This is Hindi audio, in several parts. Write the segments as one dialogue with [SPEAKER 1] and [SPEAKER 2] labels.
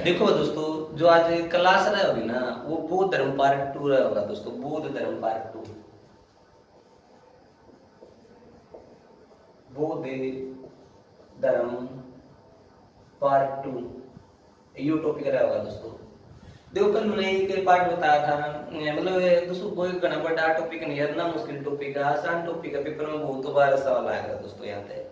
[SPEAKER 1] देखो दोस्तों, जो आज क्लास रहा होगी ना, वो बौद्ध धर्म पार्ट 2 रहा होगा दोस्तों। बौद्ध धर्म पार्ट 2, बौद्ध धर्म पार्ट 2 ये टॉपिक रहा होगा दोस्तों। देखो कल मैंने एक पार्ट बताया था, मतलब दोस्तों कोई घना बड़ा टॉपिक नहीं है, ना मुश्किल टॉपिक है, आसान टॉपिक है, पेपर में बहुत बार सवाल आएगा दोस्तों यहाँ पे।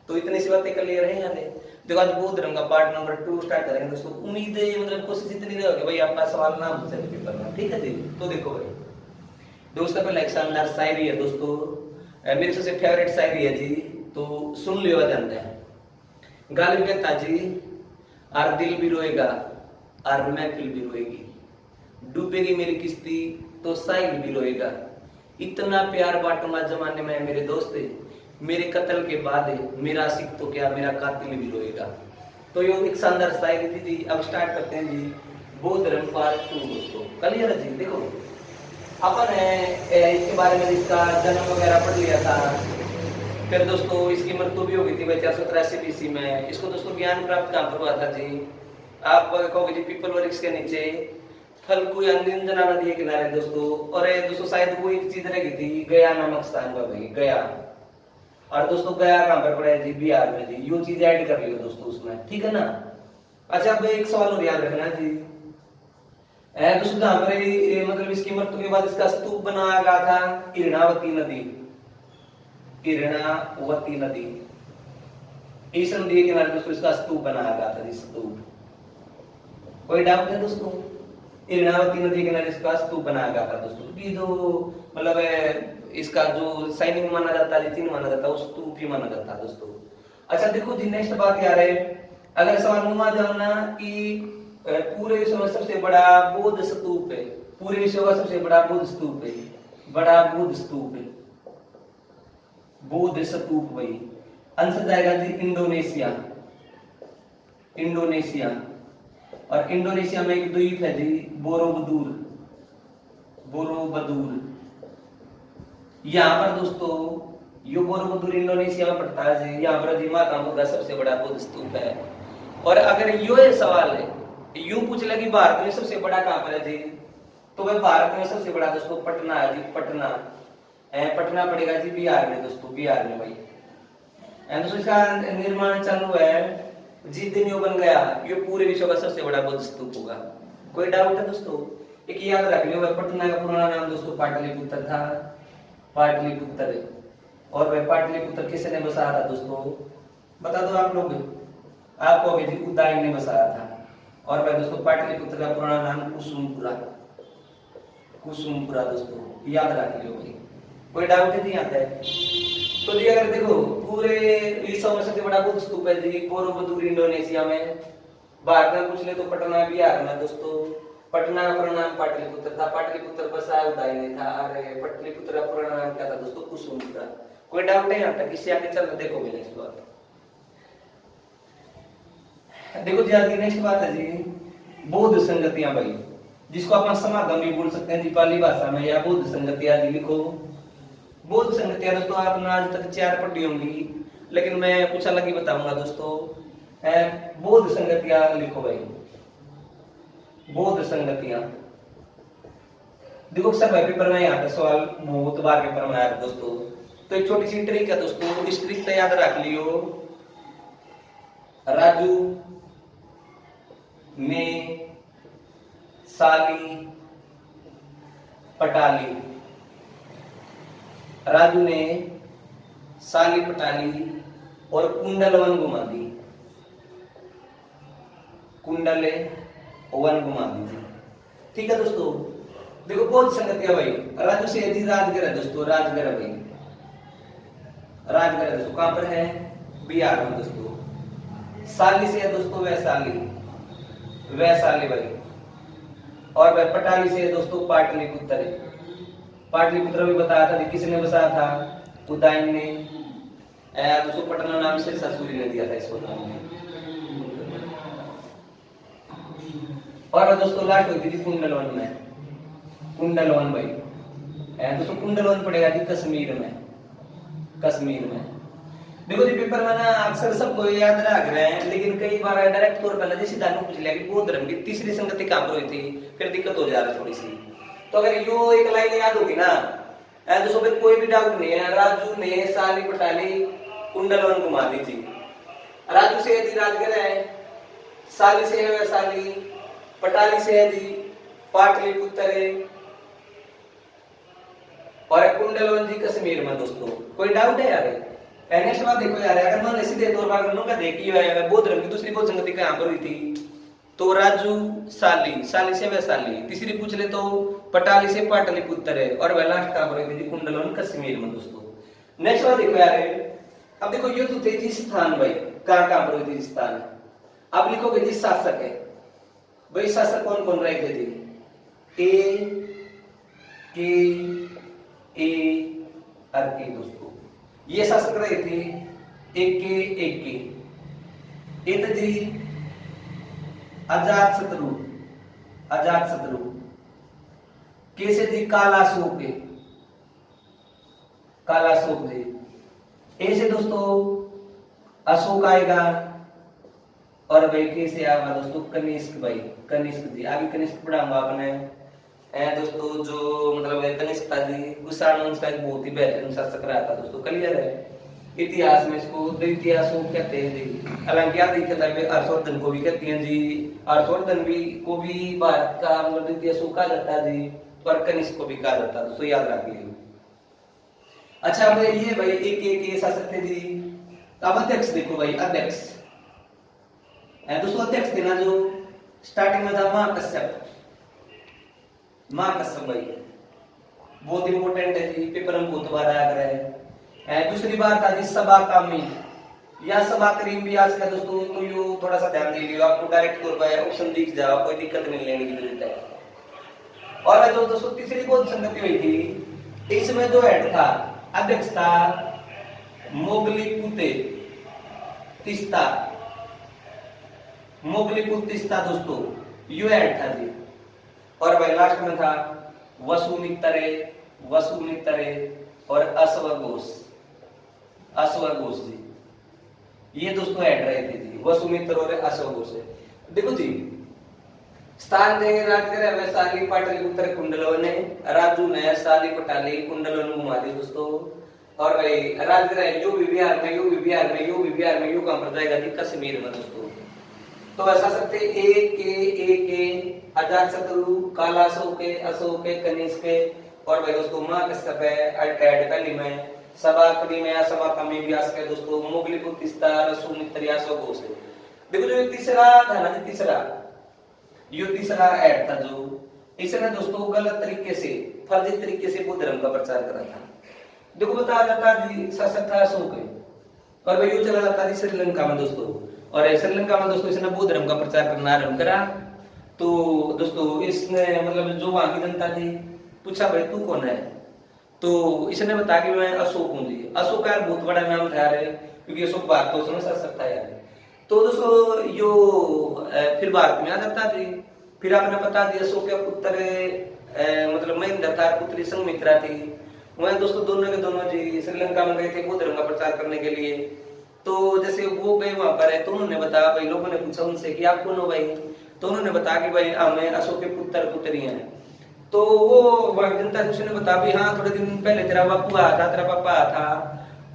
[SPEAKER 1] तो इतनी सी बातें क्लियर है यहाँ पे। देखो आज बौद्ध धर्म का पार्ट नंबर 2 स्टार्ट करेंगे दोस्तों। उम्मीद है मतलब कोशिश इतनी रहेगी भाई आपका सवाल ना पूछ सके पेपर में, ठीक है जी। तो देखो भाई दोस्तों, पहले एक शानदार शायरी है दोस्तों, मेरी सबसे फेवरेट शायरी है जी, तो सुन लियो ध्यान है। गालिब कहता जी, आर दिल भी रोएगा और महफिल भी रोएगी, डूबेगी मेरी किश्ती तो साहिल भी रोएगा, इतना प्यार बांटूंगा जमाने में मेरे दोस्त, मेरे कत्ल के बाद मेरा आशिक तो क्या मेरा कातिल भी रोएगा। तो ये एक शानदार शायरी थी जी। अब स्टार्ट करते हैं जी बौद्ध धर्म पार्ट 2 दोस्तों। क्लियर है जी। देखो अपन इसके बारे में इसका जन्म वगैरह पढ़ लिया था, फिर दोस्तों इसकी मृत्यु भी हो गई थी भाई 483 BC में। इसको दोस्तों ज्ञान प्राप्त कहाँ पर हुआ था जी? आप कहोगे जी पीपल वृक्ष के नीचे, फल्गु या निंजना नदी के किनारे दोस्तों। और दोस्तों शायद वो एक चीज रह गई थी, गया नामक स्थान पर भाई, गया। और दोस्तों गया कहाँ पर पड़ा है जी? बिहार में जी। ये चीज ऐड कर लियो दोस्तों उसमें, ठीक है ना। अच्छा अब एक सवाल और याद रखना जी, दोस्तों जहाँ पर मतलब इसकी मृत्यु के बाद इसका स्तूप बनाया गया था इरणावती नदी, इरणावती नदी, इस नदी के किनारे दोस्तों इसका स्तूप बनाया गया था जी, स्तूप। कोई डाउट है दोस्तों? इरणावती नदी के किनारे इसका स्तूप बनाया गया था दोस्तों, कि जो मतलब इसका जो साइनिंग माना जाता है, चिन्ह माना जाता है, उस स्तूप ही माना जाता है दोस्तों। अच्छा देखो जी नेक्स्ट बात क्या है, अगर सवाल नुमा जानना कि पूरे विश्व में सबसे बड़ा बौद्ध स्तूप है, पूरे विश्व का सबसे बड़ा बौद्ध स्तूप है, बड़ा बौद्ध स्तूप है, बौद्ध स्तूप भाई आंसर जाएगा जी इंडोनेशिया, इंडोनेशिया। और इंडोनेशिया में एक द्वीप है जी बोरोबुदुर, बोरोबुदुर। यहाँ पर दोस्तों यो बोरोबुदुर इंडोनेशिया में पड़ता है जी। यहाँ पर जी माता बुद्धा सबसे बड़ा बौद्ध स्तूप है। और अगर यो सवाल है यूं पूछ ले कि भारत में सबसे बड़ा कहाँ पर है जी, तो वह भारत में सबसे बड़ा दोस्तों पटना है जी, पटना। पटना पड़ेगा जी बिहार में दोस्तों, बिहार में भाई। दोस्तों इसका निर्माण चालू है, जिस दिन यो बन गया ये पूरे विश्व का सबसे बड़ा बौद्ध स्तूप होगा। कोई डाउट है दोस्तों? एक याद रख लियो, पटना का पुराना नाम दोस्तों पाटलिपुत्र था, पाटलिपुत्र। और वह पाटलिपुत्र किसने बसाया था दोस्तों? बता दो आप लोग। आप कहोगे जी उदयन ने बसाया था। और वह दोस्तों पाटलिपुत्र का पुराना नाम कुसुमपुरा, कुसुमपुरा दोस्तों, याद रख लियो भाई। कोई डाउट है जी यहाँ पे? तो जी अगर देखो पूरे विश्व में सबसे बड़ा बौद्ध स्तूप है जी बोरोबुदुर इंडोनेशिया में। भारत में पूछ ले तो पटना बिहार में दोस्तों। पटना का पूरा नाम पाटलिपुत्र था, पाटलिपुत्र बसाया उदय ने था। अरे पाटलिपुत्र का पूरा नाम क्या था दोस्तों? कुसुमपुरा। कोई डाउट है यहाँ तक? इससे आगे चल देखो मेरे नेक्स्ट बात। देखो जी आज की नेक्स्ट बात है जी बौद्ध संगतियां भाई, जिसको अपन समागम भी बोल सकते हैं जी पाली भाषा में, या बौद्ध संगतियां जी लिखो। बौद्ध संगतियां दोस्तों आपने आज तक 4 पढ़ी होंगी, लेकिन मैं कुछ अलग ही बताऊंगा दोस्तों। बौद्ध संगतियां लिखो भाई, बौद्ध संगतियां। देखो सब पेपर में यहाँ पे सवाल बहुत बार पेपर में आया दोस्तों। तो एक छोटी सी ट्रिक है दोस्तों, इस ट्रिक से याद रख लियो। राजू ने साली पटाली, राजू ने साली पटाली और कुंडलवन घुमा दी, कुंडल वन घुमा दी। ठीक है दोस्तों। देखो बहुत संगतियां भाई, राजू से यदि राजगढ़ है दोस्तों, राजगढ़ है भाई, राजगढ़ है दोस्तों। कहां पर है? बिहार में दोस्तों। साली से है दोस्तों वैशाली, वैशाली भाई। और भाई पटाली से है दोस्तों पाटलिपुत्र, पाटलिपुत्र भी बताया था किसने बसाया था? उदयन ने। दोस्तों पटना नाम से ससुरी ने दिया था इसको नाम में। और दोस्तों लास्ट हुई थी कुंडलवन में, कुंडलवन भाई। दोस्तों कुंडलवन पड़ेगा जी कश्मीर में, कश्मीर में। देखो जी पेपर में ना अक्सर सबको याद रख रहे हैं, लेकिन कई बार डायरेक्ट तौर पर जैसे दानू पूछ लिया कि बौद्ध धर्म की तीसरी संगति कहाँ पर हुई थी, फिर दिक्कत हो जा रही थोड़ी सी। तो अगर यो एक लाइन याद होगी ना तो फिर कोई भी डाउट नहीं है। राजू ने साली पटाली कुंडलवन घुमा दी थी। राजू से यदि राजगर है, साली से है वैशाली, पटाली से है जी पाटलिपुत्र और कुंडलवन जी कश्मीर में। दोस्तों कोई डाउट है यार? नेक्स्ट बात देखो यार, अगर मान सीधे तौर पर अगर का देखी है बौद्ध धर्म की दूसरी बौद्ध संगति कहां पर हुई थी, तो राजू साली, साली से वैशाली, तीसरी पूछ ले तो पटाली से पाटलिपुत्र है, और वह लास्ट कहां पर हुई थी? कुंडलवन कश्मीर में। दोस्तों नेक्स्ट बात देखो यार, अब देखो ये तो थे जी स्थान भाई, कहां कहां पर हुई थी स्थान। अब लिखोगे जी शासक है भाई, शासक कौन कौन रहे थे जी? ए के ए और के। दोस्तों ये शासक रहे थे एक के जी अजात शत्रु, अजात शत्रु। कैसे जी कालाशोक के, कालाशोक जी। ऐसे दोस्तों अशोक आएगा, और भाई कैसे आएगा दोस्तों? कनिष्क भाई, कनिष्क जी। आगे कनिष्क पढ़ाऊंगा आपने दोस्तों, जो मतलब कनिष्क था जी कुषाण वंश का एक बहुत ही बेहतरीन शासक रहा था। दोस्तों क्लियर है? इतिहास में इसको द्वितीय अशोक कहते हैं जी। हालांकि याद दिखता है हर्षवर्धन को भी कहते हैं जी, हर्षवर्धन भी को भी भारत का मतलब द्वितीय अशोक कहा जाता है जी, और कनिष्क को भी कहा जाता है। दोस्तों याद रखिए। अच्छा भाई ये भाई एक शासक थे जी। अब अध्यक्ष देखो भाई, अध्यक्ष दोस्तों अध्यक्ष थे ना जो स्टार्टिंग में था महाकश्यप, महाकश्यप भाई बहुत इंपोर्टेंट है जी, पेपर में बहुत बार आया है। दूसरी बार था जी सभा कामी या सभा करीम भी आज का। दोस्तों तो यो थोड़ा सा ध्यान दे लियो, आपको डायरेक्ट तौर पर ऑप्शन दिख जाओ, कोई दिक्कत नहीं लेने की जरूरत है। और जो दोस्तों तीसरी बौद्ध संगति हुई थी, इसमें जो हेड था, अध्यक्ष था मोगलीपुते तिस्ता, मोगलीपुत तिस्ता। दोस्तों यो हेड था जी। और भाई लास्ट में था वसुमित्रे, वसुमित्रे और अश्वघोष, अश्वघोष जी। ये दोस्तों हेड रहे थे जी, वसुमित्र और अश्वघोष। देखो जी स्थान देंगे राजगर वैशाली पाटलिपुत्र कुंडलवन, राजू ने साली पटाली कुंडलवन घुमा दी दोस्तों। और भाई राजगर यो भी बिहार में, यो भी बिहार में, यो भी बिहार में, यो कहां पर जाएगा जी? कश्मीर में। दोस्तों तो ऐसा सकते ए के अजात शत्रु, कालाशोक, अशोक, कनिष्क, और भाई दोस्तों महाकश्यप है पहली में, सभा कदी में या सभा कमी भी आ सके दोस्तों, मोगलीपुत तिस्ता, रसूमित्र या अशोघोष। देखो जो तीसरा था ना, तीसरा यो तीसरा ऐड था जो इसने दोस्तों गलत तरीके से, फर्जी तरीके से बौद्ध धर्म का प्रचार करा था। देखो बताया जाता जी शासक था अशोक, और भाई यो चला जाता जी श्रीलंका में दोस्तों, और श्रीलंका में दोस्तों इसने बौद्ध धर्म का प्रचार करना आरंभ करा। तो दोस्तों इसने मतलब जो वहां की जनता थी पूछा भाई तू कौन है, तो इसने बताया कि मैं अशोक हूँ जी। अशोक यार बहुत बड़ा नाम था यार, क्योंकि अशोक भारत को समझ सकता है यार। तो दोस्तों यो फिर भारत में आ जाता जी। फिर आपने बता दिया अशोक के पुत्र मतलब महेंद्र था, पुत्री संघमित्रा थी। वह दोस्तों दोनों के दोनों जी श्रीलंका में गए थे बौद्ध धर्म का प्रचार करने के लिए। तो जैसे वो गए वहां पर है, तो उन्होंने बताया, भाई लोगों ने पूछा उनसे कि आप कौन हो भाई, तो उन्होंने बताया कि भाई हमें अशोक के पुत्र पुत्री हैं। तो वो जनता ने बताया भाई हाँ थोड़े दिन पहले तेरा बापू आया था, तेरा पापा आया था।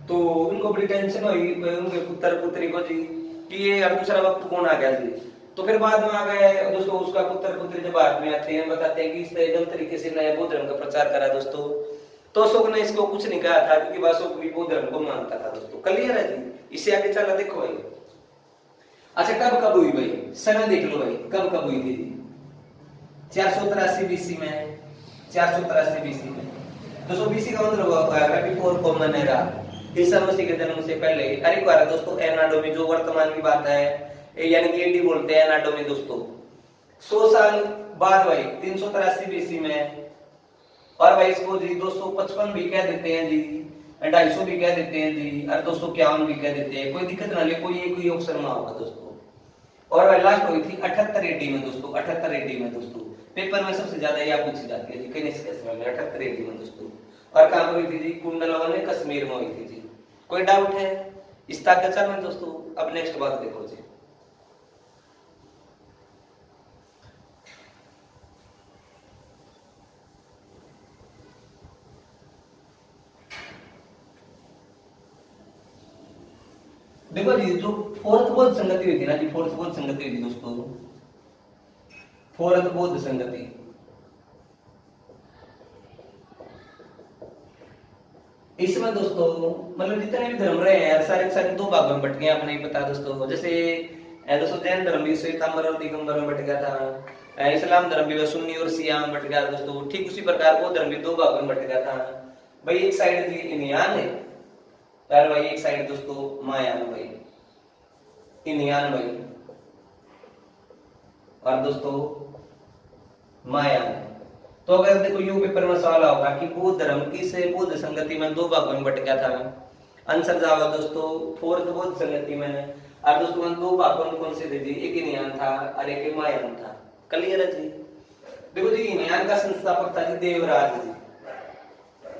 [SPEAKER 1] तो उनको बड़ी टेंशन हुई उनके पुत्र पुत्री को जी कि ये यार दूसरा बापू कौन आ गया जी। तो फिर बाद में आ गए दोस्तों उसका पुत्र पुत्री जब भारत में आते हैं बताते हैं कि इसने गलत तरीके से नया बौद्ध धर्म का प्रचार करा दोस्तों। तो अशोक ने इसको कुछ नहीं कहा था, क्योंकि अशोक भी बौद्ध धर्म को मानता था दोस्तों। क्लियर है जी? इससे आगे चला देखो भाई। अच्छा कब कब हुई भाई, समय देख लो भाई, कब कब हुई थी? 483 बीसी में, 483 बीसी में। दोस्तों बीसी का मतलब होता है before common era, Isa Masih के जन्म से पहले। अरे बार दोस्तों एनाडोमी जो वर्तमान की बात है, यानी कि एडी बोलते हैं एनाडोमी दोस्तों। 100 साल बाद भाई 383 बीसी में। और भाई इसको जी 255 भी कह देते हैं जी, 250 भी कह देते हैं जी, और 251 भी कह देते हैं, कोई दिक्कत ना ले, कोई एक ही ऑप्शन में होगा दोस्तों। और भाई लास्ट हुई थी 78 एडी में दोस्तों, 78 एडी में दोस्तों। पेपर में सबसे ज्यादा यह पूछी जाती है जी, कई में 78 एडी में दोस्तों। और कहां पर हुई थी जी? कुंडलवन में, कश्मीर में हुई थी जी। कोई डाउट है? इस ताकत चल में दोस्तों। अब नेक्स्ट बात देखो जी, देखो जी जो फोर्थ बौद्ध संगति हुई थी ना जी, फोर्थ बौद्ध संगति हुई थी दोस्तों, फोर्थ बौद्ध संगति, इसमें दोस्तों मतलब जितने भी धर्म रहे हैं सारे सारे दो भागों में बट गए, आपने ही पता दोस्तों। जैसे दोस्तों जैन धर्म भी श्वेतांबर और दिगंबर में बट गया था, इस्लाम धर्म भी सुन्नी और शिया में बट गया दोस्तों। ठीक उसी प्रकार वो धर्म भी दो भागों में बट गया था भाई। एक साइड जी इन्यान है और भाई एक साइड दोस्तों मायान भाई, इन्यान भाई और दोस्तों मायान। तो अगर देखो यू पेपर में सवाल होगा कि बौद्ध धर्म किस बौद्ध संगति में दो भागों में बट गया था, आंसर जाएगा दोस्तों फोर्थ बौद्ध संगति में। और दोस्तों दो भागों में कौन से थे जी, एक इन्यान था और एक मायान था। क्लियर है जी। देखो जी इन्यान का संस्थापक था जी देवराज जी,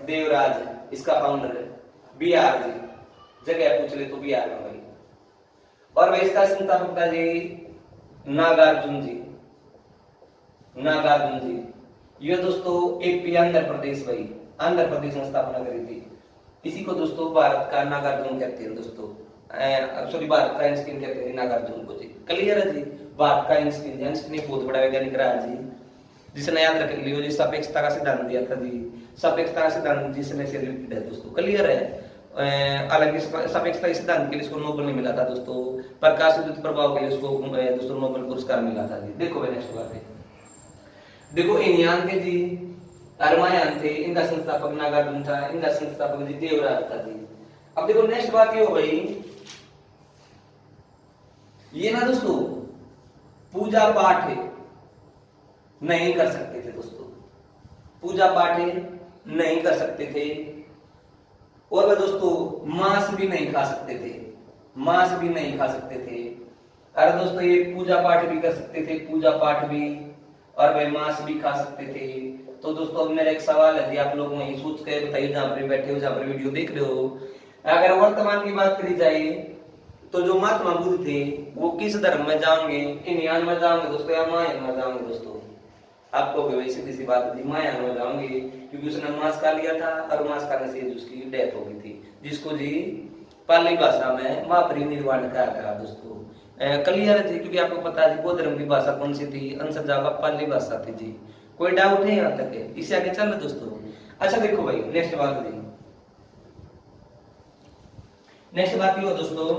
[SPEAKER 1] देवराज इसका फाउंडर है। बिहार जी, जगह पूछ ले तो बिहार में भाई। और भाई इसका संस्थापक था जी नागार्जुन जी, नागार्जुन जी। ये दोस्तों एपी आंध्र प्रदेश भाई, आंध्र प्रदेश में स्थापना करी थी। इसी को दोस्तों भारत का नागार्जुन कहते हैं दोस्तों, सॉरी भारत का आइंस्टीन कहते हैं नागार्जुन को जी। क्लियर है जी। भारत का आइंस्टीन, आइंस्टीन एक बहुत बड़ा वैज्ञानिक रहा जी, जिसने याद रख लियो जी सापेक्षता का सिद्धांत दिया था जी। सापेक्षता का सिद्धांत जिसने से रिलेटेड है दोस्तों। क्लियर है। हालांकि सापेक्षता के सिद्धांत के लिए इसको नोबेल नहीं मिला था दोस्तों, प्रकाश विद्युत प्रभाव के लिए उसको दोस्तों नोबेल पुरस्कार मिला था जी। देखो भाई नेक्स्ट बात है, देखो इन्यान थे जी, अरमायान थे, इनका संस्थापक नागार्जुन था, इनका संस्थापक जी देवराज था जी। अब देखो नेक्स्ट बात ये हो भाई, ये ना दोस्तों पूजा पाठ नहीं कर सकते थे दोस्तों, पूजा पाठ नहीं कर सकते थे। और वह दोस्तों मांस भी नहीं खा सकते थे, मांस भी नहीं खा सकते थे। अरे दोस्तों ये पूजा पाठ भी कर सकते थे, पूजा पाठ भी, और वे मांस भी खा सकते थे। तो दोस्तों अब मेरा एक सवाल है जी, आप लोग वहीं सोच के बताइए जहां पर बैठे हो, जहां पर वीडियो देख रहे हो। अगर वर्तमान की बात करी जाए तो जो महात्मा बुद्ध थे वो किस धर्म में जाओगे, इन्यान में जाओगे दोस्तों या मायान में जाओगे दोस्तों? आपको भी सीधी सी बात थी, मायान में जाओगे, क्योंकि उसने मांस खा लिया था और मांस खाने से उसकी डेथ हो गई थी, जिसको जी पाली भाषा में महापरिनिर्वाण कहा गया दोस्तों। क्लियर है जी, क्योंकि आपको पता है बौद्ध धर्म की भाषा कौन सी थी, आंसर जाएगा पाली भाषा थी जी। कोई डाउट है यहाँ तक? इससे आगे चल दोस्तों। अच्छा देखो भाई नेक्स्ट बात जी, नेक्स्ट बात ये हो दोस्तों,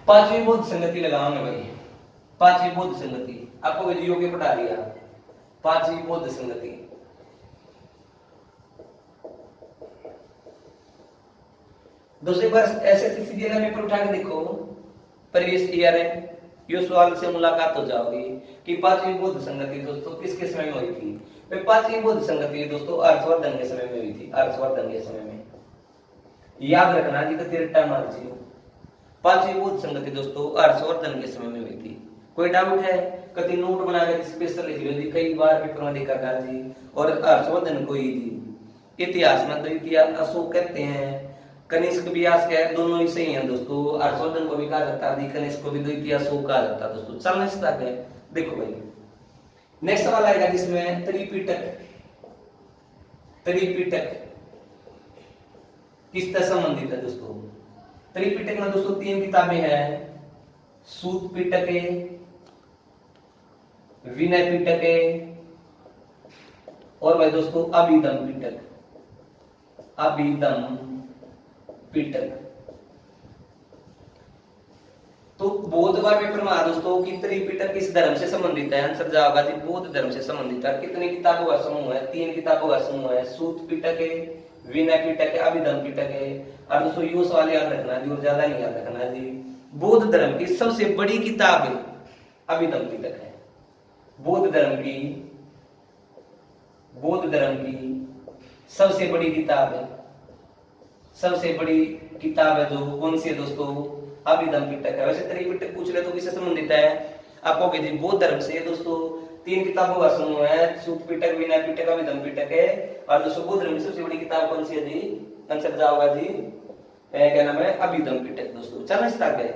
[SPEAKER 1] पांचवी बौद्ध संगति लगाओगे भाई। पांचवी बौद्ध संगति आपको वीडियो के पढ़ा दिया, पांचवी बौद्ध संगति। दूसरी बार एसएससी सीजीएल में पेपर उठा के देखो, प्रीवियस ईयर है, ये सवाल से मुलाकात हो जाओगी कि पांचवी बौद्ध संगति दोस्तों किसके समय में हुई थी। पांचवी बौद्ध संगति दोस्तों हर्षवर्धन के समय में हुई थी, हर्षवर्धन के समय में। याद रखना जी, तिरटा मार जी। पांचवी बौद्ध संगति दोस्तों हर्षवर्धन के समय में हुई थी। कोई डाउट है? कभी नोट बनाकर स्पेशल लिख लो जी, कई बार पेपर में देखा गया जी। और हर्षवर्धन को ही जी इतिहास में द्वितीय अशोक कहते हैं, कनिष्क भी आज के दोनों ही सही हैं दोस्तों। हर्षवर्धन को भी कहा जाता है, कनिष्क को भी द्वितीय अशोक कहा जाता है दोस्तों। चलना इस तक है। देखो भाई नेक्स्ट सवाल आएगा जिसमें त्रिपिटक, त्रिपिटक किससे संबंधित है दोस्तों? त्रिपिटक में दोस्तों तीन किताबें हैं, सूत पिटक है, विनय पिटक है और भाई दोस्तों अभिधम पिटक, अभिधम पिटक। तो बौद्ध बार पेपर में आ दोस्तों कि त्रिपिटक किस धर्म से संबंधित है, आंसर जाएगा जी बौद्ध धर्म से संबंधित है। कितनी किताबों का समूह है? तीन किताबों का समूह है, सूत पिटक है, विनय पिटक है, अभिधम पिटक है। और दोस्तों यो सवाल याद रखना जी, और ज्यादा नहीं याद रखना जी। बौद्ध धर्म की सबसे बड़ी किताब अभिधम पिटक है। बौद्ध धर्म की, बौद्ध धर्म की सबसे बड़ी किताब है, सबसे बड़ी किताब है जो कौन सी है दोस्तों? अभिधम पिटक है। वैसे त्रिपिटक पूछ ले तो किससे संबंधित है? आप कहोगे जी बौद्ध धर्म से दोस्तों। 3 किताबों का समूह है, सूत पिटक, विनय पिटक, अभिधम पिटक है। और दोस्तों बौद्ध धर्म की सबसे बड़ी किताब कौन सी है जी? आंसर जाओगा जी, क्या नाम है? अभिधम पिटक दोस्तों। चलो इस तक है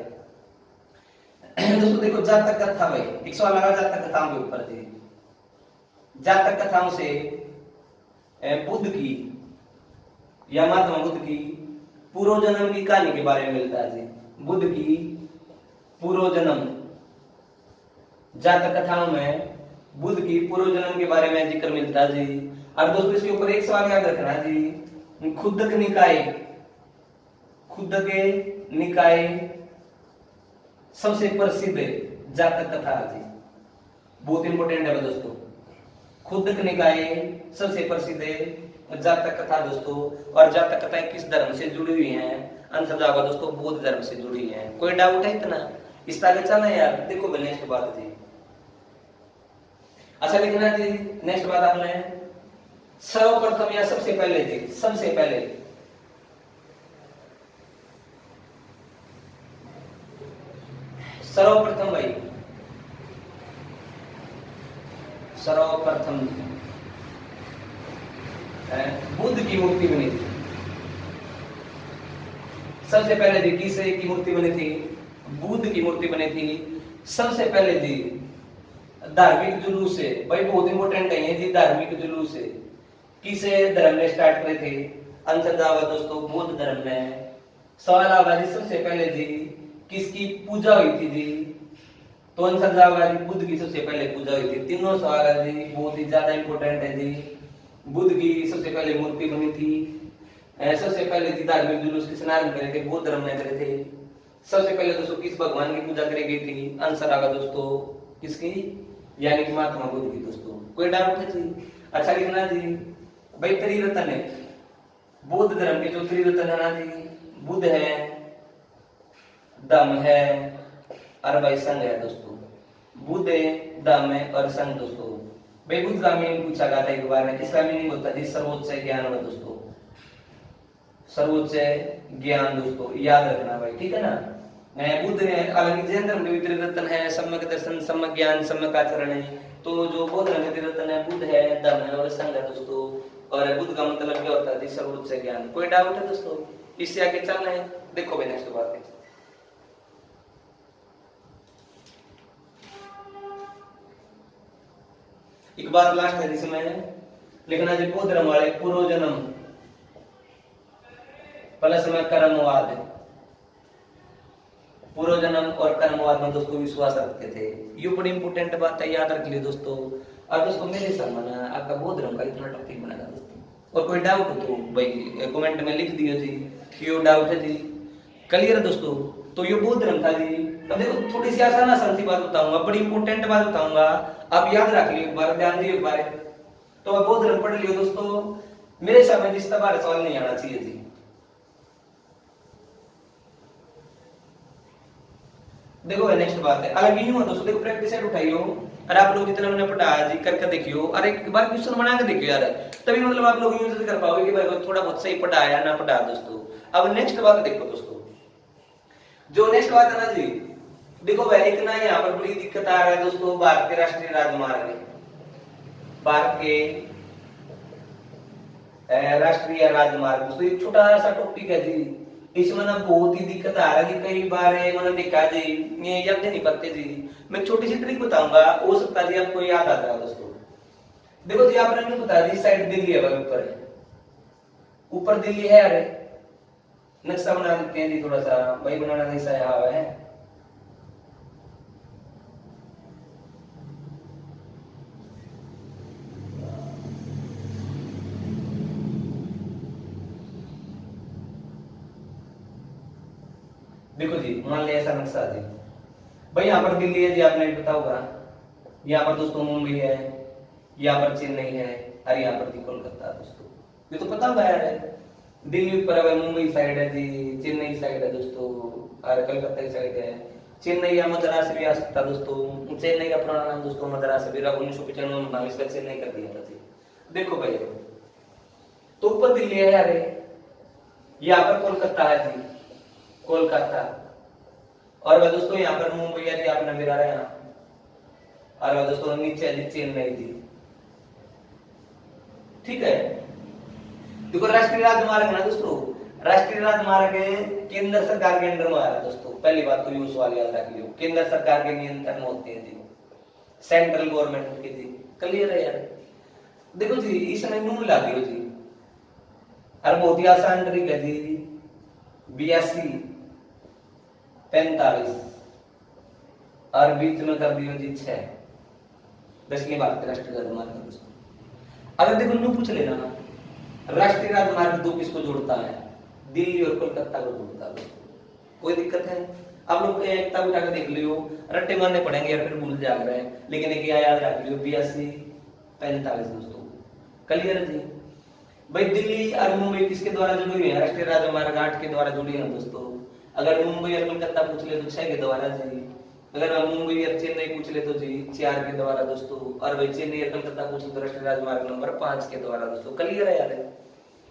[SPEAKER 1] दोस्तों। देखो जातक कथा भाई, एक सवाल लगा जातक कथाओं के ऊपर जी। जातक कथाओं से बुद्ध की या महात्मा बुद्ध की पूर्व जन्म की कहानी के बारे में मिलता है जी। बुद्ध की पूर्व जन्म, जातक कथाओं में बुद्ध की पूर्व जन्म के बारे में जिक्र मिलता है जी। अब दोस्तों इसके ऊपर एक सवाल याद रखना जी। खुद्दक निकाय, खुद्दक निकाय सबसे प्रसिद्ध जातक कथा जी, बहुत इंपोर्टेंट है दोस्तों। खुद्दक निकाय सबसे प्रसिद्ध जातक कथा दोस्तों। और जातक कथाएं किस धर्म से जुड़ी हुई हैं? आंसर जाएगा दोस्तों, बौद्ध धर्म से जुड़ी हुई हैं। कोई डाउट है इतना? इस आगे चलना है यार। देखो भाई नेक्स्ट बात जी, अच्छा लिखना जी। नेक्स्ट बात आपने सर्वप्रथम या सबसे पहले जी, सबसे पहले सर्वप्रथम भाई, सर्वप्रथम बुद्ध की मूर्ति बनी थी। सबसे पहले जी किस की मूर्ति बनी थी? बुद्ध की मूर्ति बनी थी सबसे पहले जी। धार्मिक जुलूस से भाई, बहुत इंपोर्टेंट है ये जी, धार्मिक जुलूस से किसे धर्म ने स्टार्ट करे थे? आंसर जाओगा दोस्तों, बौद्ध धर्म में। सवाल आएगा जी सबसे पहले जी किसकी पूजा हुई थी जी? तो आंसर जाओगा जी बुद्ध की सबसे पहले पूजा हुई थी। तीनों सवाल है जी बहुत ही ज्यादा इंपोर्टेंट है जी। बुद्ध की सबसे पहले मूर्ति बनी थी, सबसे पहले जी धार्मिक जुलूस किसने आरंभ करे थे? बौद्ध धर्म ने करे थे। सबसे पहले दोस्तों किस भगवान की पूजा करी गई थी? आंसर आएगा दोस्तों किसकी? यानी कि महात्मा बुद्ध की दोस्तों। कोई डाउट है जी? अच्छा लिखना जी भाई, त्रिरत्न है बौद्ध धर्म के, जो त्रिरत्न है ना जी, बुद्ध है, धम्म है और भाई संघ है दोस्तों। बुद्ध है, धम्म है और संघ दोस्तों। भाई बुद्ध का मीनिंग पूछा गया था एक बार में, इसका मीनिंग होता है जी सर्वोच्च ज्ञान है दोस्तों, सर्वोच्च ज्ञान दोस्तों, याद रखना भाई, ठीक है ना। बुद्ध ने हालांकि जैन धर्म के त्रिरत्न है, सम्यक दर्शन, सम्यक ज्ञान, सम्यक आचरण है। तो जो बौद्ध धर्म के त्रिरत्न है, बुद्ध है, धम्म है और संघ है दोस्तों। और बुद्ध का मतलब क्या होता है जी? सर्वोच्च ज्ञान। कोई डाउट है दोस्तों? इससे आगे चलना है। देखो भाई नेक्स्ट बात है, एक बात लास्ट है जिसमें लिखना जी बौद्ध धर्म वाले पूर्व जन्म प्लस में कर्मवाद, पूर्व जन्म और कर्मवाद में दोस्तों विश्वास रखते थे। ये बड़ी इंपोर्टेंट बात है, याद रख लियो दोस्तों। और दोस्तों मेरे सामने आपका बौद्ध धर्म का इतना टॉपिक बनेगा दोस्तों। और कोई डाउट हो तो भाई कमेंट में लिख दियो जी, ये डाउट है जी। क्लियर है दोस्तों? तो ये बौद्ध धर्म था जी। अब देखो थोड़ी सी आसान सी बात बताऊंगा, बड़ी इंपोर्टेंट बात बताऊंगा, आप याद रख लियो एक बार, ध्यान दियो एक बार। तो बौद्ध धर्म पढ़ लियो दोस्तों। मेरे सामने जिस तरह सवाल नहीं आना चाहिए जी। देखो नेक्स्ट बात है, अलग ही हुआ दोस्तों। देखो प्रैक्टिस सेट उठाइयो और आप लोग जितना मैंने पढ़ाया जी करके देखियो, और एक बार क्वेश्चन बना के देखियो यार, तभी मतलब आप लोग यूज कर पाओगे कि भाई थोड़ा बहुत सही पढ़ाया ना पढ़ाया दोस्तों। अब नेक्स्ट बात देखो दोस्तों, जो नेक्स्ट बात है ना जी, देखो भाई इतना यहाँ पर बड़ी दिक्कत आ रहा है दोस्तों। भारत के राष्ट्रीय राजमार्ग, भारत के राष्ट्रीय राजमार्ग दोस्तों, एक छोटा सा टॉपिक है जी। इसमें ना बहुत ही दिक्कत आ रहा है कि कई बार मैंने देखा जी ये याद नहीं पाते जी। मैं छोटी सी ट्रिक बताऊंगा, हो सकता है जी आपको याद आ जाए दोस्तों। देखो जी आपने नहीं बताया जी, साइड दिल्ली है भाई, ऊपर है, ऊपर दिल्ली है। अरे नक्शा बना देते हैं जी थोड़ा सा भाई, बनाना नहीं सा यहाँ है। देखो जी मान लिया ऐसा नक्शा जी भाई, यहाँ पर दिल्ली है जी, आपने पता होगा। यहाँ पर दोस्तों मुंबई है, यहाँ पर चेन्नई है, और यहाँ पर कोलकाता दोस्तों। ये तो पता होगा यार, दिल्ली ऊपर है, मुंबई साइड है जी, चेन्नई साइड है दोस्तों, और कलकत्ता की साइड है। चेन्नई या मद्रास भी आ सकता दोस्तों। चेन्नई का पुराना नाम दोस्तों मद्रास भी, 1995 में इसका चेन्नई कर दिया था जी। देखो भाई तो ऊपर दिल्ली है यार, यहाँ पर कोलकाता है जी, कोलकाता। और दोस्तों यहाँ पर मुंबई है जी, आपने मेरा रहा और दोस्तों नीचे जी चेन्नई जी। ठीक है, देखो राष्ट्रीय राजमार्ग ना दोस्तों, राष्ट्रीय राजमार्ग केंद्र सरकार के अंडर में आ रहा है दोस्तों। पहली बात तो ये सवाल याद रख लियो, केंद्र सरकार के नियंत्रण में होते हैं जी, सेंट्रल गवर्नमेंट के जी। क्लियर है यार? देखो जी इसने नून ला दियो जी, और बहुत ही आसान ट्रिक है जी, 82 45 और बीच में कर दियो जी 6। 10 की बात राष्ट्रीय राजमार्ग दोस्तों। अगर देखो नू पूछ लेना ना, राष्ट्रीय राजमार्ग दो किसको जोड़ता है? दिल्ली और कोलकाता को जोड़ता है। कोई दिक्कत है? आप लोग एक किताब उठा के देख लियो, रट्टे मारने पड़ेंगे यार फिर भूल जा रहे हैं, लेकिन एक याद रख लियो 82 45 दोस्तों। क्लियर है जी? भाई दिल्ली और मुंबई किसके द्वारा जुड़ी हुई है? राष्ट्रीय राजमार्ग 8 के द्वारा जुड़ी है दोस्तों। अगर मुंबई और कोलकाता पूछ ले तो 6 के द्वारा जी। अगर मुंबई और चेन्नई पूछ ले तो जी 4 के द्वारा दोस्तों। और भाई चेन्नई और कोलकाता पूछ ले तो राष्ट्रीय राजमार्ग नंबर 5 के द्वारा दोस्तों। क्लियर है यार?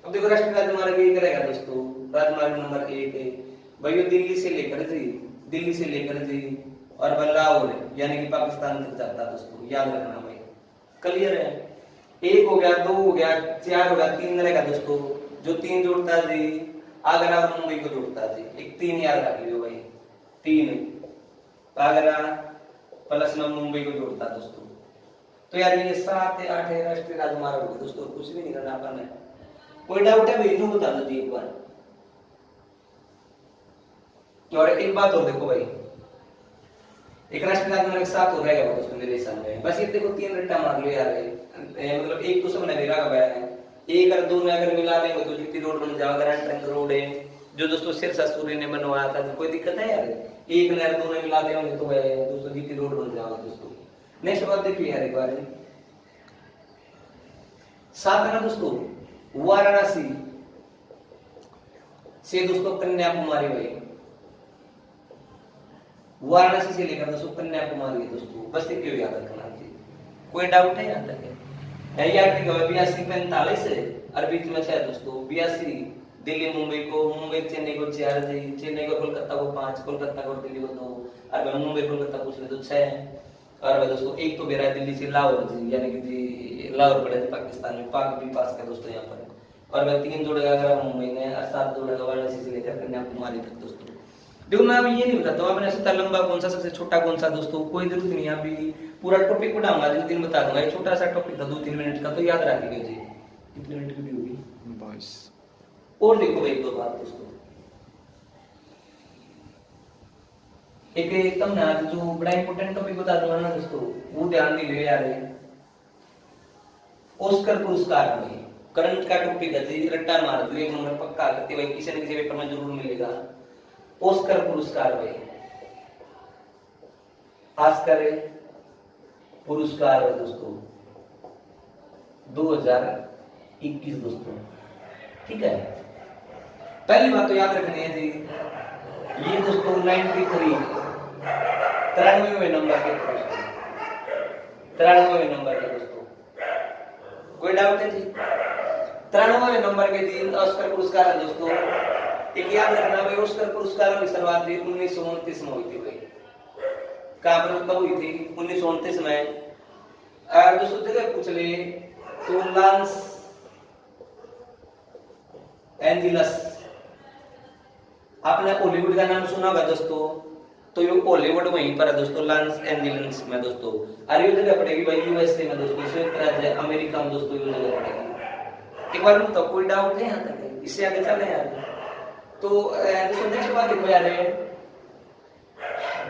[SPEAKER 1] अब देखो राष्ट्रीय राजमार्ग एक रहेगा दोस्तों, राजमार्ग नंबर 1 है भाई दिल्ली से लेकर जी, दिल्ली से लेकर जी और लाहौर यानी कि पाकिस्तान तक जाता है दोस्तों, याद रखना भाई। क्लियर है? 1 हो गया, 2 हो गया, 4 हो गया, 3 रहेगा दोस्तों। जो 3 जोड़ता है जी आगरा और मुंबई को जोड़ता है जी। एक 3 याद रख लियो भाई, 3 आगरा प्लस में मुंबई को जोड़ता है दोस्तों। तो यार ये 7 8 है राष्ट्रीय राजमार्ग हो गए दोस्तों, कुछ भी नहीं करना अपन है। कोई डाउट है भाई? इन्हों बता दो जी एक बार। और एक बात और देखो भाई, एक राष्ट्रीय राजमार्ग के साथ हो रहेगा दोस्तों मेरे हिसाब में। बस ये देखो 3 रट्टा मार लो यार, मतलब एक तो सबने दे रखा है, एक और 2 में अगर मिला लेंगे तो जीटी रोड बन जाएगा। ग्रैंड ट्रंक रोड है जो दोस्तों सिरसा सूर्य ने बनवाया था, तो कोई दिक्कत है यार? एक ने 2 ने मिला देंगे तो दोस्तों जीटी रोड बन जाएगा दोस्तों। नेक्स्ट बात देखिए यार एक बार, 7 है ना दोस्तों वाराणसी से दोस्तों कन्याकुमारी भाई, वाराणसी से लेकर दोस्तों कन्याकुमारी है दोस्तों। बस ये क्यों याद रखना जी? कोई डाउट है यहाँ तक? है यार? ठीक है, 82 45 है और बीच में 6 दोस्तों। 82 दिल्ली मुंबई को, मुंबई चेन्नई को 4 जी, चेन्नई को कोलकाता को 5, कोलकाता को दिल्ली को 2 और मुंबई कोलकाता पूछ ले तो 6 है। और दोस्तों एक तो मेरा दिल्ली से लाहौर जी, यानी कि जी लाहौर पड़े पाकिस्तान में, पाक भी पास का दोस्तों यहाँ पर। और मैं 3 जोड़ेगा अगर मुंबई ने और 7 जोड़ेगा वाराणसी से लेकर कन्याकुमारी तक दोस्तों। देखो मैं अभी ये नहीं बताता हूँ आपने सबसे लंबा कौन सा सबसे छोटा कौन सा दोस्तों, कोई जरूरत नहीं। अभी पूरा टॉपिक पढ़ाऊंगा जिस दिन बता दूंगा। ये छोटा सा टॉपिक था 2-3 मिनट का, तो याद रखिएगा जी। कितने मिनट की वीडियो होगी? 22। और देखो भाई 2 बात दोस्तों, एक एकदम ना जो बड़ा इंपॉर्टेंट टॉपिक बता दूंगा ना दोस्तों, वो ध्यान दीजिए यार। ऑस्कर पुरस्कार में करंट का टॉपिक है जी, रट्टा मार दो, एक नंबर पक्का करते भाई, किसी न किसी पेपर में जरूर मिलेगा। ऑस्कर पुरस्कार भाई, ऑस्कर पुरस्कार है दोस्तों 2021 दोस्तों। ठीक है, पहली बात तो याद रखनी है जी, ये दोस्तों 93 नंबर के दोस्तों, 93 नंबर के दोस्तों। कोई डाउट है जी? 93 नंबर के दिन ऑस्कर पुरस्कार है दोस्तों। एक याद रखना भाई, ऑस्कर पुरस्कार की शुरुआत 1929 में हुई थी भाई। कहां पर कब हुई थी? 1929 में। दोस्तों जगह पूछ ले तो लॉस एंजिलस, आपने हॉलीवुड का नाम सुना होगा दोस्तों, तो ये हॉलीवुड वहीं पर है दोस्तों, लॉस एंजिलस में दोस्तों। और ये जगह पड़ेगी भाई यूएसए में दोस्तों, संयुक्त राज्य अमेरिका में दोस्तों ये जगह पड़ेगी। एक बार तो कोई डाउट है यहाँ तक? इससे आगे चले यार। तो दोस्तों नेक्स्ट बात देखो यार,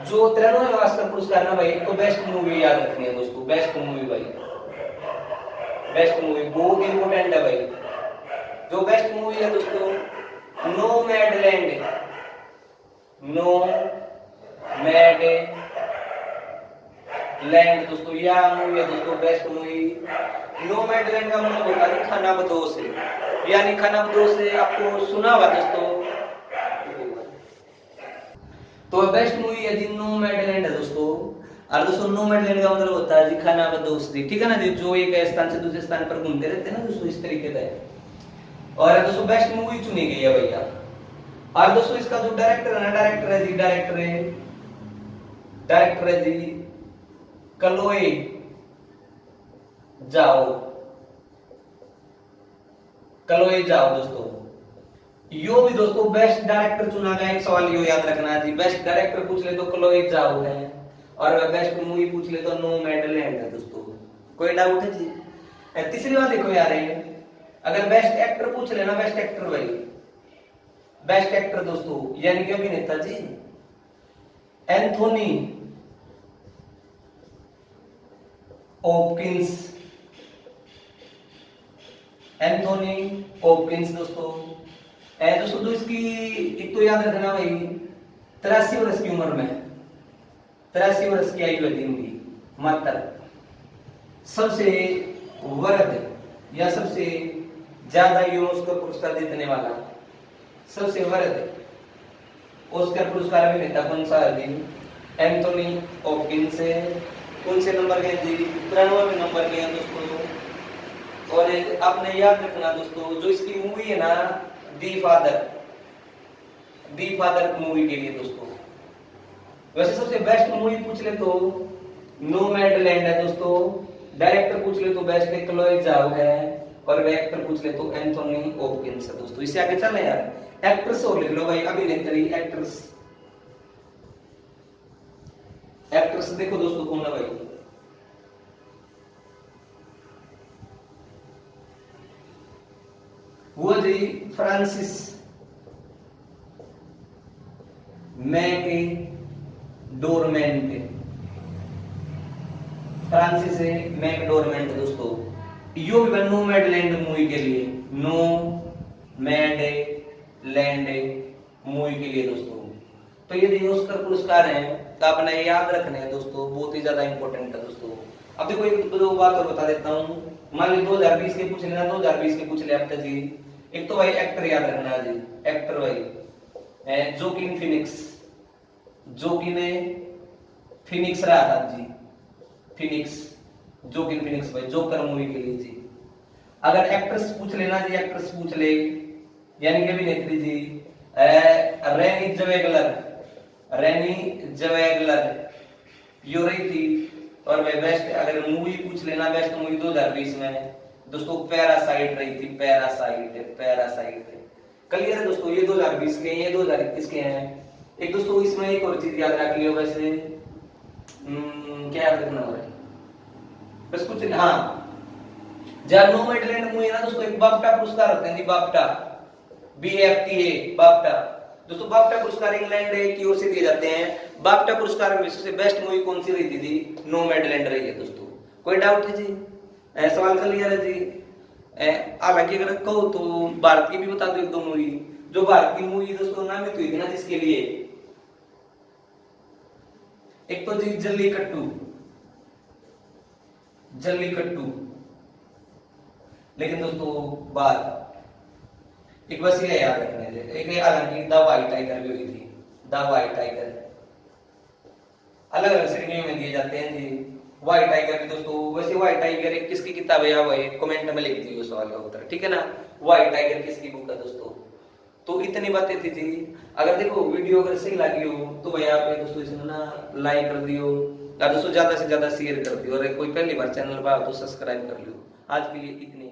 [SPEAKER 1] जो 93 ऑस्कर पुरस्कार ना भाई, तो बेस्ट मूवी याद रखनी है दोस्तों। बेस्ट मूवी भाई, बेस्ट मूवी बहुत इंपॉर्टेंट है भाई। जो बेस्ट मूवी है दोस्तों नोमैडलैंड, नोमैडलैंड दोस्तों, यह मूवी है दोस्तों बेस्ट मूवी। नोमैडलैंड का मतलब होता है खानाबदोश, यानी खानाबदोश से आपको सुना होगा दोस्तों। तो बेस्ट मूवी है जी नोमैडलैंड है दोस्तों। और दोस्तों नोमैडलैंड का मतलब होता है जी खानाबदोश, ठीक है ना जी, जो एक स्थान से दूसरे स्थान पर घूमते रहते हैं ना दोस्तों, इस तरीके का है। और दोस्तों बेस्ट मूवी चुनी गई है भैया। और दोस्तों इसका जो डायरेक्टर है जी, डायरेक्टर है जी कलोए जाओ, कलोए जाओ दोस्तों। यो भी दोस्तों बेस्ट डायरेक्टर चुना गया, एक सवाल यो याद रखना जी, बेस्ट डायरेक्टर पूछ ले तो क्लोए जाओ है, और बेस्ट मूवी पूछ ले तो नोमैडलैंड है दोस्तों। कोई डाउट है जी? तीसरी बात देखो यार, अगर बेस्ट एक्टर पूछ लेना, बेस्ट एक्टर भाई, बेस्ट एक्टर दोस्तों यानी कि अभिनेता जी एंथोनी हॉपकिंस, एंथोनी हॉपकिंस दोस्तों। दोस्तों जो इसकी एक तो याद रखना भाई, 83 वर्ष की उम्र में, 83 वर्ष की आयु है इनकी मात्र। सबसे वृद्ध या सबसे ज्यादा यूनेस्को पुरस्कार जीतने वाला, सबसे वृद्ध ऑस्कर पुरस्कार अभिनेता कौन सा है जी? एंथोनी हॉपकिंस है। कौन से नंबर के जी? 93वें नंबर के हैं दोस्तों। और आपने याद रखना दोस्तों, जो इसकी मूवी है ना दी फादर मूवी के लिए दोस्तों। वैसे सबसे बेस्ट मूवी पूछ ले तो नोमैडलैंड है दोस्तों, डायरेक्टर पूछ ले तो बेस्ट क्लोए जाओ है, और एक्टर पूछ ले तो एंथोनी हॉपकिंस है दोस्तों। इससे आगे चले यार, एक्ट्रेस और लिख लो भाई, अभिनेत्री एक्ट्रेस। एक्ट्रेस देखो दोस्तों कौन है भाई, वो जी फ्रांसिस मैकडोरमेंट, फ्रांसिस मैकडोरमेंट दोस्तों। यो भी नोमैडलैंड मूवी के लिए, नोमैडलैंड मूवी के लिए दोस्तों। तो ये जो ऑस्कर पुरस्कार है तो आपने याद रखने हैं दोस्तों, बहुत ही ज्यादा इंपॉर्टेंट है दोस्तों। अब देखो एक दो बात और बता देता हूँ, मान ली 2020 के पूछ लेना, 2020 के पूछ ले आपका जी। एक तो भाई एक्टर याद रखना जी, एक्टर भाई जोकिन फिनिक्स, जोकिन फिनिक्स रहा था जी, फिनिक्स, जोकिन फिनिक्स भाई, जोकर मूवी के लिए जी। अगर एक्ट्रेस पूछ लेना जी, एक्ट्रेस पूछ ले यानी कि अभिनेत्री जी रेनी ज़वेगलर, रेनी ज़वेगलर यो रही थी। और वे बेस्ट अगर मूवी पूछ लेना, बेस्ट मूवी 2020 में दोस्तों पैरासाइट रही थी, पैरासाइट क्लियर है दोस्तों। ये 2020 के, ये 2021 के हैं। एक दोस्तों इसमें एक और चीज याद रख लियो, वैसे क्या याद रखना हो रहा है बस कुछ, हाँ जब नोमैडलैंड मूवी है ना दोस्तों, एक बाफ्टा पुरस्कार होते हैं जी, बाफ्टा, BAFTA, बाफ्टा दोस्तों। बाफ्टा पुरस्कार इंग्लैंड की ओर से दिए जाते हैं। बाफ्टा पुरस्कार में सबसे बेस्ट मूवी कौन सी रही थी? नोमैडलैंड रही है दोस्तों। कोई डाउट है जी? सवाल कर लिया है जी। हालांकि अगर कहो तो भारत की भी बता दो एक दो मूवी, जो भारत की मूवी दोस्तों नामित हुई थी ना जिसके लिए, एक तो जी जल्लीकट्टू, जल्लीकट्टू। लेकिन दोस्तों बात एक बस ये याद रखने दे, एक हालांकि द व्हाइट टाइगर भी हुई थी, द व्हाइट टाइगर। अलग अलग श्रेणियों में दिए जाते हैं जी व्हाइट टाइगर भी दोस्तों। वैसे व्हाइट टाइगर किसकी किताब है या भाई कमेंट में लिख दियो सवाल का उत्तर, ठीक है ना। व्हाइट टाइगर किसकी बुक है दोस्तों। तो इतनी बातें थी जी। अगर देखो वीडियो अगर सही लगी हो तो भाई आप दोस्तों इसमें ना लाइक कर दियो, और दोस्तों ज्यादा से ज्यादा शेयर कर दियो, और कोई पहली बार चैनल पर तो सब्सक्राइब कर लियो। आज के लिए इतनी